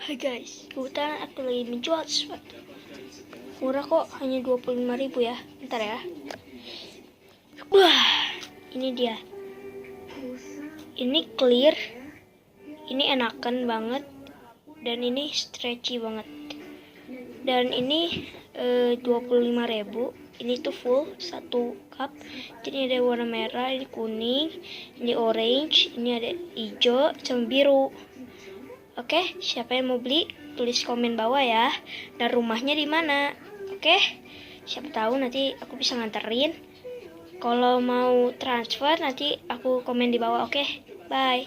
Hai guys, kebetulan aku lagi menjual sesuatu. Murah kok, hanya 25.000 ya. Bentar ya. Wah, ini dia. Ini clear. Ini enakan banget. Dan ini stretchy banget. Dan ini 25.000. Ini tuh full 1 cup. Jadi ada warna merah, ini kuning, ini orange, ini ada hijau sama biru. Oke, siapa yang mau beli tulis komen bawah ya. Dan rumahnya di mana? Oke, siapa tahu nanti aku bisa nganterin. Kalau mau transfer nanti aku komen di bawah. Oke, bye.